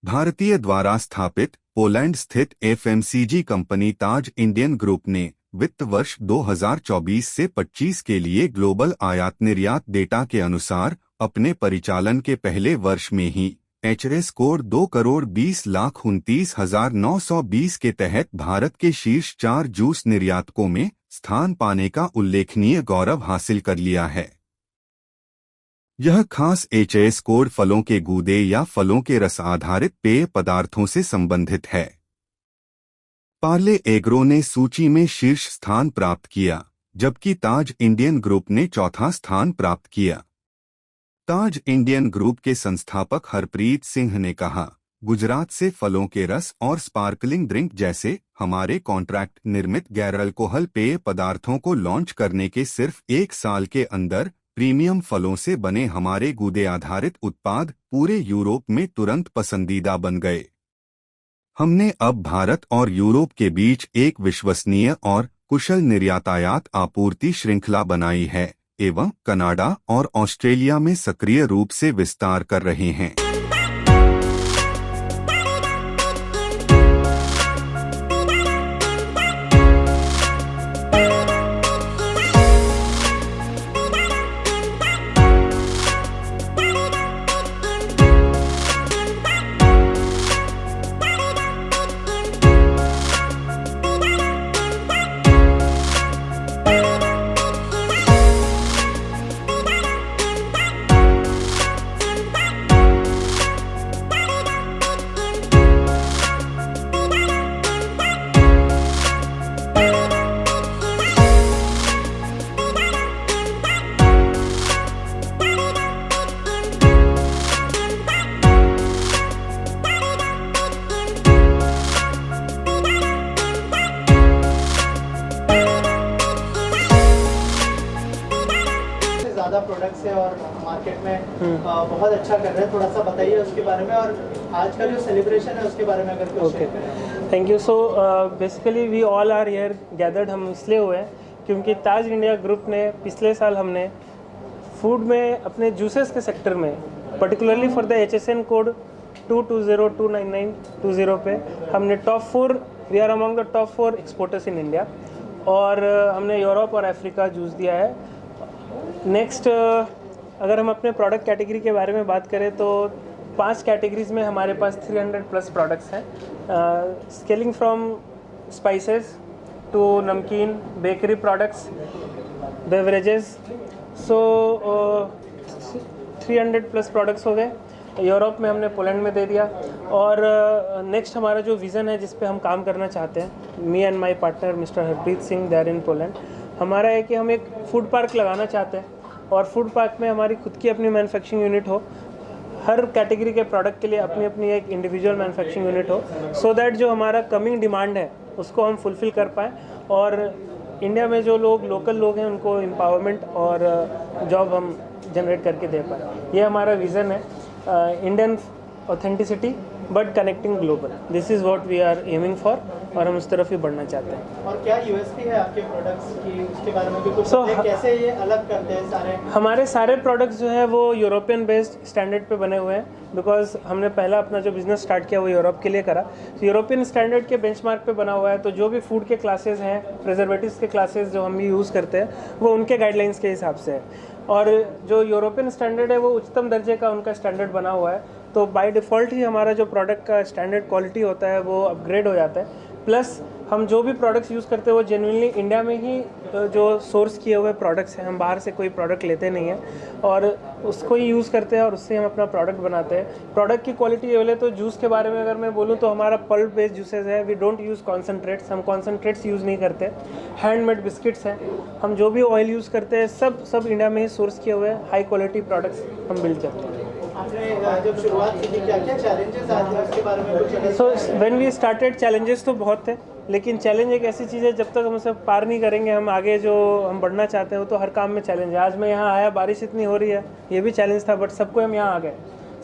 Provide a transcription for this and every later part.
भारतीय द्वारा स्थापित पोलैंड स्थित एफएमसीजी कंपनी ताज इंडियन ग्रुप ने वित्त वर्ष 2024 से 25 के लिए ग्लोबल आयात निर्यात डेटा के अनुसार अपने परिचालन के पहले वर्ष में ही एचएस कोड 2,20,29,920 के तहत भारत के शीर्ष 4 जूस निर्यातकों में स्थान पाने का उल्लेखनीय गौरव हासिल कर लिया है। यह खास एचएस कोड फलों के गूदे या फलों के रस आधारित पेय पदार्थों से संबंधित है। पार्ले एग्रो ने सूची में शीर्ष स्थान प्राप्त किया, जबकि ताज इंडियन ग्रुप ने चौथा स्थान प्राप्त किया। ताज इंडियन ग्रुप के संस्थापक हरप्रीत सिंह ने कहा, गुजरात से फलों के रस और स्पार्कलिंग ड्रिंक जैसे हमारे कॉन्ट्रैक्ट निर्मित गैर अल्कोहल पेय पदार्थों को लॉन्च करने के सिर्फ 1 साल के अंदर प्रीमियम फलों से बने हमारे गूदे आधारित उत्पाद पूरे यूरोप में तुरंत पसंदीदा बन गए। हमने अब भारत और यूरोप के बीच एक विश्वसनीय और कुशल निर्यातायात आपूर्ति श्रृंखला बनाई है एवं कनाडा और ऑस्ट्रेलिया में सक्रिय रूप से विस्तार कर रहे हैं। ज़्यादा प्रोडक्ट्स है और मार्केट में बहुत अच्छा कर रहे हैं, थोड़ा सा बताइए उसके बारे में, और आज का जो सेलिब्रेशन है उसके बारे में अगर कुछ। Okay, thank you. So basically we all are here gathered, हम इसलिए हुए हैं क्योंकि ताज इंडिया ग्रुप ने पिछले साल हमने फूड में अपने जूसेस के सेक्टर में particularly for the HSN code 220299920 पे हमने top 4, we are among the top 4 exporters in India, और हमने यूरोप और अफ्रीका जूस दिया है। नेक्स्ट अगर हम अपने प्रोडक्ट कैटेगरी के बारे में बात करें तो 5 कैटेगरीज में हमारे पास 300+ प्रोडक्ट्स हैं, स्केलिंग फ्रॉम स्पाइसेस टू नमकीन, बेकरी प्रोडक्ट्स, बेवरेजेस। सो 300+ प्रोडक्ट्स हो गए। यूरोप में हमने पोलैंड में दे दिया, और नेक्स्ट हमारा जो विज़न है जिस पे हम काम करना चाहते हैं, me and my partner mister Harpreet Singh, they are in Poland, हमारा है कि हम एक फूड पार्क लगाना चाहते हैं, और फूड पार्क में हमारी खुद की अपनी मैन्युफैक्चरिंग यूनिट हो, हर कैटेगरी के प्रोडक्ट के लिए अपनी अपनी एक इंडिविजुअल मैन्युफैक्चरिंग यूनिट हो, सो दैट जो हमारा कमिंग डिमांड है उसको हम फुलफ़िल कर पाएँ, और इंडिया में जो लोग लोकल लोग हैं उनको एम्पावरमेंट और जॉब हम जनरेट करके दे पाएँ। ये हमारा विज़न है, Indian authenticity but connecting global, this is what we are aiming for, और हम उस तरफ ही बढ़ना चाहते हैं। और क्या यूएसपी है आपके प्रोडक्ट्स की, उसके बारे में भी कुछ कैसे ये अलग करते हैं सारे? हमारे सारे प्रोडक्ट्स जो है वो यूरोपियन बेस्ड स्टैंडर्ड पे बने हुए हैं, बिकॉज हमने पहला अपना जो बिज़नेस स्टार्ट किया वो यूरोप के लिए करा, तो यूरोपियन स्टैंडर्ड के बेंचमार्क पे बना हुआ है। तो जो भी फूड के क्लासेस हैं, प्रिजर्वेटिव्स के क्लासेस जो हम भी यूज़ करते हैं, वो उनके गाइडलाइंस के हिसाब से है, और जो यूरोपियन स्टैंडर्ड है वो उच्चतम दर्जे का उनका स्टैंडर्ड बना हुआ है। तो बाय डिफ़ॉल्ट ही हमारा जो प्रोडक्ट का स्टैंडर्ड क्वालिटी होता है वो अपग्रेड हो जाता है। प्लस हम जो भी प्रोडक्ट्स यूज़ करते हैं वो जेन्युइनली इंडिया में ही जो सोर्स किए हुए प्रोडक्ट्स हैं, हम बाहर से कोई प्रोडक्ट लेते नहीं हैं, और उसको ही यूज़ करते हैं और उससे हम अपना प्रोडक्ट बनाते हैं। प्रोडक्ट की क्वालिटी बोले तो जूस के बारे में अगर मैं बोलूँ तो हमारा पल्प बेस्ड जूसेस है, वी डोंट यूज़ कॉन्सनट्रेट्स, हम कॉन्सनट्रेट्स यूज़ नहीं करते। हैंडमेड बिस्किट्स हैं, हम जो भी ऑयल यूज़ करते हैं सब इंडिया में ही सोर्स किए हुए हाई क्वालिटी प्रोडक्ट्स हम बिल्ड करते हैं। आपने जब शुरुआत की थी क्या-क्या चैलेंजेस आए थे उसके बारे में कुछ? So when we started challenges तो बहुत थे, लेकिन चैलेंज एक ऐसी चीज़ है जब तक हम उसे पार नहीं करेंगे, हम आगे जो हम बढ़ना चाहते हैं वो तो हर काम में चैलेंज है। आज मैं यहाँ आया, बारिश इतनी हो रही है, ये भी चैलेंज था, बट सबको हम यहाँ आ गए।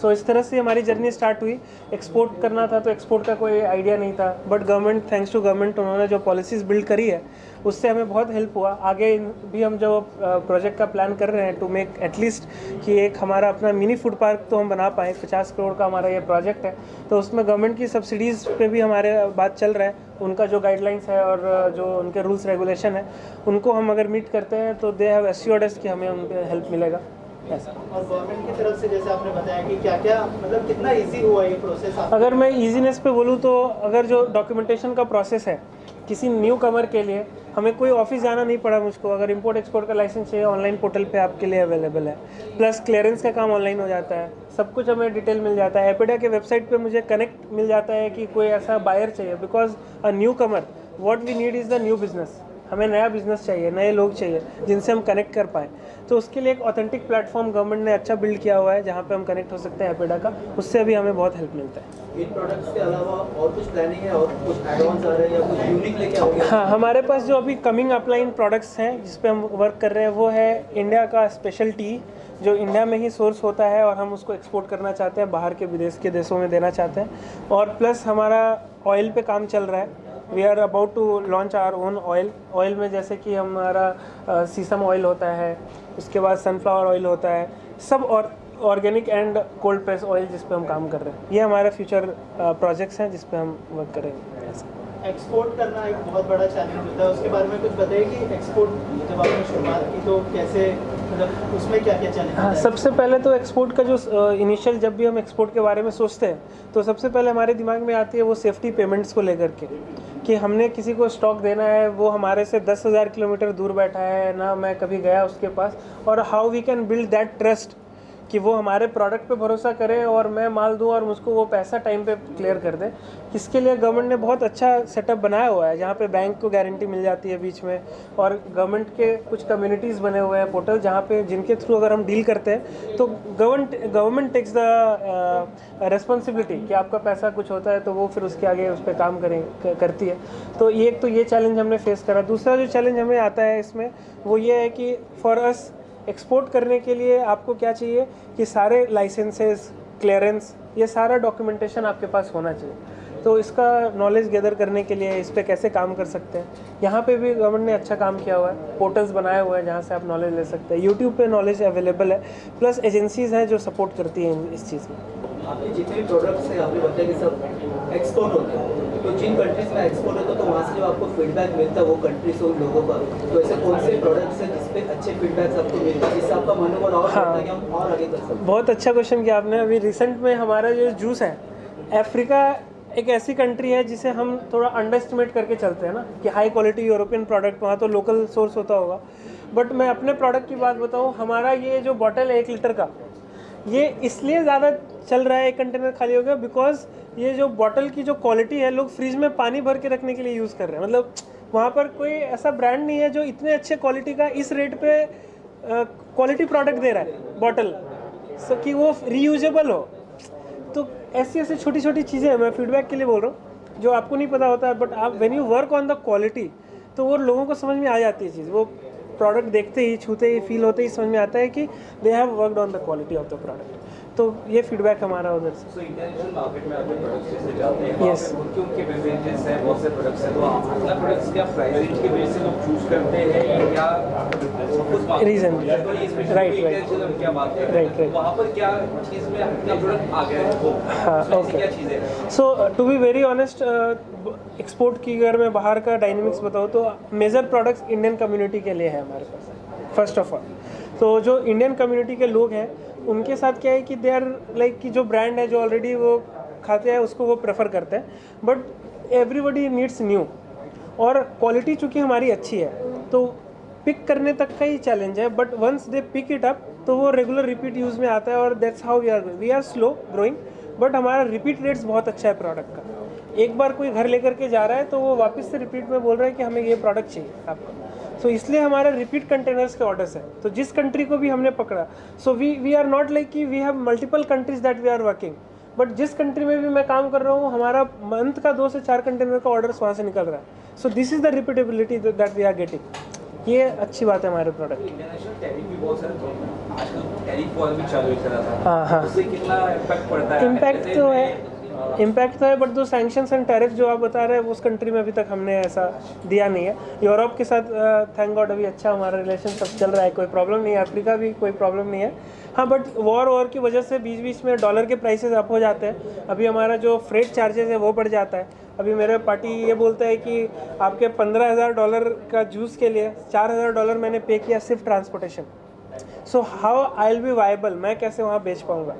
सो इस तरह से हमारी जर्नी स्टार्ट हुई। एक्सपोर्ट करना था तो एक्सपोर्ट का कोई आइडिया नहीं था, but government, thanks to government, उन्होंने जो पॉलिसीज़ बिल्ड करी है उससे हमें बहुत हेल्प हुआ। आगे भी हम जो प्रोजेक्ट का प्लान कर रहे हैं टू मेक एटलीस्ट कि एक हमारा अपना मिनी फूड पार्क तो हम बना पाएँ। 50 करोड़ का हमारा ये प्रोजेक्ट है, तो उसमें गवर्नमेंट की सब्सिडीज़ पे भी हमारे बात चल रहा है। उनका जो गाइडलाइंस है और जो उनके रूल्स रेगुलेशन है उनको हम अगर मीट करते हैं तो दे हैव एश्योर्ड अस कि हमें उनके हेल्प मिलेगा ऐसा। और गवर्नमेंट की तरफ से जैसे आपने बताया कि क्या क्या मतलब कितना इजी हुआ ये प्रोसेस अगर मैं ईजीनेस पे बोलूँ तो अगर जो डॉक्यूमेंटेशन का प्रोसेस है किसी न्यू कमर के लिए, हमें कोई ऑफिस जाना नहीं पड़ा मुझको। अगर इंपोर्ट एक्सपोर्ट का लाइसेंस चाहिए ऑनलाइन पोर्टल पे आपके लिए अवेलेबल है, प्लस क्लियरेंस का काम ऑनलाइन हो जाता है, सब कुछ हमें डिटेल मिल जाता है। एपिडा के वेबसाइट पे मुझे कनेक्ट मिल जाता है कि कोई ऐसा बायर चाहिए, because a newcomer what we need is the new business. हमें नया बिजनेस चाहिए, नए लोग चाहिए जिनसे हम कनेक्ट कर पाएँ। तो उसके लिए एक ऑथेंटिक प्लेटफॉर्म गवर्नमेंट ने अच्छा बिल्ड किया हुआ है जहाँ पे हम कनेक्ट हो सकते हैं एपिडा का, उससे भी हमें बहुत हेल्प मिलता है। इन प्रोडक्ट्स के अलावा और कुछ प्लानिंग है और कुछ एड ऑन्स आ रहे हैं या कुछ यूनिक लेके आओगे? हाँ, हमारे पास जो अभी कमिंग अपलाइन प्रोडक्ट्स हैं जिस पे हम वर्क कर रहे हैं वो है इंडिया का स्पेशल टी, जो इंडिया में ही सोर्स होता है और हम उसको एक्सपोर्ट करना चाहते हैं, बाहर के विदेश के देशों में देना चाहते हैं। और प्लस हमारा ऑयल पे काम चल रहा है। We are about to launch our own oil में जैसे कि हमारा सीसम ऑयल होता है, उसके बाद सनफ्लावर ऑयल होता है, सब और organic and cold press oil जिस पे हम काम कर रहे हैं। ये हमारे फ्यूचर प्रोजेक्ट्स हैं जिस पे हम वर्क करेंगे। एक्सपोर्ट करना एक बहुत बड़ा चैलेंज होता है, उसके बारे में कुछ बताइए कि एक्सपोर्ट जब आपने शुरुआत की तो कैसे, मतलब उसमें क्या क्या चैलेंज? हाँ, सबसे पहले तो एक्सपोर्ट का जो इनिशियल जब भी हम एक्सपोर्ट के बारे में सोचते हैं तो सबसे पहले हमारे दिमाग में आती है वो सेफ्टी पेमेंट्स को लेकर के, कि हमने किसी को स्टॉक देना है, वो हमारे से 10,000 किलोमीटर दूर बैठा है ना, मैं कभी गया उसके पास, और how we can build that trust कि वो हमारे प्रोडक्ट पे भरोसा करे और मैं माल दूं और मुझको वो पैसा टाइम पे क्लियर कर दे। इसके लिए गवर्नमेंट ने बहुत अच्छा सेटअप बनाया हुआ है जहाँ पे बैंक को गारंटी मिल जाती है बीच में, और गवर्नमेंट के कुछ कम्युनिटीज़ बने हुए हैं पोर्टल जहाँ पे जिनके थ्रू अगर हम डील करते हैं तो गवर्नमेंट टेक्स द रिस्पॉन्सिबिलिटी कि आपका पैसा कुछ होता है तो वो फिर उसके आगे उस पर काम करती है। तो ये चैलेंज हमने फेस करा। दूसरा जो चैलेंज हमें आता है इसमें वो ये है कि फॉर अस एक्सपोर्ट करने के लिए आपको क्या चाहिए कि सारे लाइसेंसेस, क्लियरेंस, ये सारा डॉक्यूमेंटेशन आपके पास होना चाहिए। तो इसका नॉलेज गैदर करने के लिए इस पे कैसे काम कर सकते हैं, यहाँ पे भी गवर्नमेंट ने अच्छा काम किया हुआ है। पोर्टल्स बनाए हुए हैं जहाँ से आप नॉलेज ले सकते हैं। यूट्यूब पे नॉलेज अवेलेबल है, प्लस एजेंसीज़ हैं जो सपोर्ट करती हैं इस चीज़ में। आपके जितने भी प्रोडक्ट्स हैं आपने बताया कि सब एक्सपोर्ट होते हैं, तो जिन कंट्रीज में एक्सपोर्ट होता है तो वहाँ से जब आपको फीडबैक मिलता है वो कंट्री से उन लोगों का, तो ऐसे कौन से प्रोडक्ट्स हैं जिस पे अच्छे फीडबैक्स आपको मिलते हैं जिससे आपका मनोबल और बढ़ता है कि हम और आगे कर सकते हैं? बहुत अच्छा क्वेश्चन किया आपने। अभी रिसेंट में हमारा जो जूस है, अफ्रीका एक ऐसी कंट्री है जिसे हम थोड़ा अंडर एस्टिमेट करके चलते हैं ना कि हाई क्वालिटी यूरोपियन प्रोडक्ट, वहाँ तो लोकल सोर्स होता होगा। बट मैं अपने प्रोडक्ट की बात बताऊँ, हमारा ये जो बॉटल है 1 लीटर का, ये इसलिए ज़्यादा चल रहा है, एक कंटेनर खाली हो गया, बिकॉज ये जो बॉटल की जो क्वालिटी है लोग फ्रिज में पानी भर के रखने के लिए यूज़ कर रहे हैं। मतलब वहाँ पर कोई ऐसा ब्रांड नहीं है जो इतने अच्छे क्वालिटी का इस रेट पे क्वालिटी प्रोडक्ट दे रहा है बॉटल, सो कि वो रीयूजेबल हो। तो ऐसी ऐसी छोटी छोटी चीज़ें मैं फीडबैक के लिए बोल रहा हूँ जो आपको नहीं पता होता है, बट आप when you work on the quality तो वो लोगों को समझ में आ जाती है चीज़। वो प्रोडक्ट देखते ही, छूते ही, फील होते ही समझ में आता है कि they have worked on the quality of the product. तो ये फीडबैक हमारा उधर से। सो इंटरनेशनल मार्केट में आपके प्रोडक्ट्स जैसे जाते हैं, Yes. उनके उनके बेवरेजेस हैं, बहुत से प्रोडक्ट्स हैं, तो अपना प्रोडक्ट्स क्या प्राइस रेंज की वजह से लोग चूज करते हैं या कुछ Reason. Right. क्या बात है, Right. वहाँ पर क्या चीज़ में अपना प्रोडक्ट आ गया है वो, हाँ, ऐसी okay. क्या चीज़ है? So to be very honest, export की अगर मैं बाहर का डायनेमिक्स बताऊँ तो मेजर प्रोडक्ट्स इंडियन कम्युनिटी के लिए है हमारे पास, फर्स्ट ऑफ ऑल। तो जो इंडियन कम्युनिटी के लोग हैं उनके साथ क्या है कि दे आर लाइक कि जो ब्रांड है जो ऑलरेडी वो खाते हैं उसको वो प्रेफर करते हैं, बट एवरीबडी नीड्स न्यू। और क्वालिटी चूँकि हमारी अच्छी है तो पिक करने तक का ही चैलेंज है, but once they pick it up तो वो रेगुलर रिपीट यूज़ में आता है, और that's how we are slow growing, but हमारा रिपीट रेट्स बहुत अच्छा है प्रोडक्ट का। एक बार कोई घर लेकर के जा रहा है तो वो वापस से रिपीट में बोल रहा है कि हमें ये प्रोडक्ट चाहिए आपको। सो इसलिए हमारे रिपीट कंटेनर्स के ऑर्डर्स हैं। तो जिस कंट्री को भी हमने पकड़ा, so we are not like कि we have multiple countries that we are working, but जिस कंट्री में भी मैं काम कर रहा हूँ हमारा मंथ का 2 से 4 कंटेनर का ऑर्डर्स वहाँ से निकल रहा है। So this is the repeatability that we are getting. ये अच्छी बात है हमारे प्रोडक्ट की। इंटरनेशनल टैरिफ भी बहुत सारे प्रॉब्लम है, आजकल टैरिफ वॉर भी चालू हो रहा था, हाँ। उससे कितना इम्पैक्ट पड़ता है? इम्पैक्ट तो है, इम्पैक्ट तो है, बट दो सैंक्शंस एंड टैरिफ जो आप बता रहे हैं उस कंट्री में अभी तक हमने ऐसा दिया नहीं है। यूरोप के साथ थैंक गॉड अभी अच्छा हमारा रिलेशन सब चल रहा है, कोई प्रॉब्लम नहीं है। अफ्रीका भी कोई प्रॉब्लम नहीं है। हाँ, बट वॉर की वजह से बीच बीच में डॉलर के प्राइसेस अप हो जाते हैं। अभी हमारा जो फ्रेट चार्जेस है वो बढ़ जाता है। अभी मेरे पार्टी ये बोलता है कि आपके $15,000 का जूस के लिए $4,000 मैंने पे किया सिर्फ transportation. So how I will be viable, मैं कैसे वहाँ बेच पाऊँगा?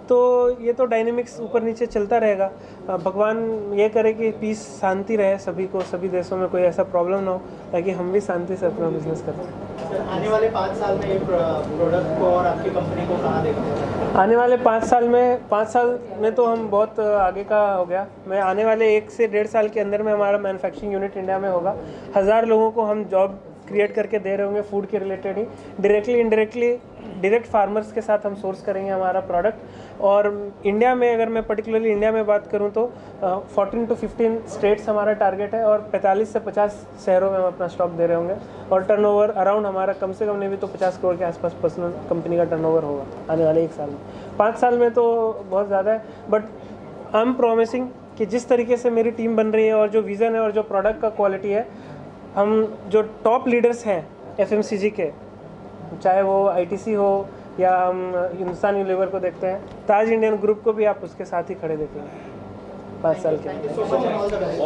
तो ये तो डायनेमिक्स ऊपर नीचे चलता रहेगा। भगवान ये करे कि पीस, शांति रहे सभी को, सभी देशों में कोई ऐसा प्रॉब्लम ना हो, ताकि हम भी शांति से अपना बिजनेस कर सकें। सर, आने वाले 5 साल में ये प्रोडक्ट को और आपकी कंपनी को कहाँ देखते हैं? आने वाले 5 साल में तो हम बहुत आगे का हो गया। मैं आने वाले 1 से 1.5 साल के अंदर में हमारा मैन्युफैक्चरिंग यूनिट इंडिया में होगा। 1000 लोगों को हम जॉब क्रिएट करके दे रहे होंगे फूड के रिलेटेड ही। डायरेक्टली इनडायरेक्टली डायरेक्ट फार्मर्स के साथ हम सोर्स करेंगे हमारा प्रोडक्ट। और इंडिया में, अगर मैं पर्टिकुलरली इंडिया में बात करूं तो 14 to 15 स्टेट्स हमारा टारगेट है और 45 से 50 शहरों में हम अपना स्टॉक दे रहे होंगे। और टर्नओवर अराउंड हमारा कम से कम नहीं भी तो 50 करोड़ के आसपास पर्सनल कंपनी का टर्नओवर होगा आने वाले 1 साल में। 5 साल में तो बहुत ज़्यादा है, बट आई एम प्रॉमिसिंग कि जिस तरीके से मेरी टीम बन रही है और जो विज़न है और जो प्रोडक्ट का क्वालिटी है, हम जो टॉप लीडर्स हैं FMCG के, चाहे वो ITC हो या हम हिंदुस्तान यूनिलीवर को देखते हैं, ताज इंडियन ग्रुप को भी आप उसके साथ ही खड़े देखेंगे 5 साल के।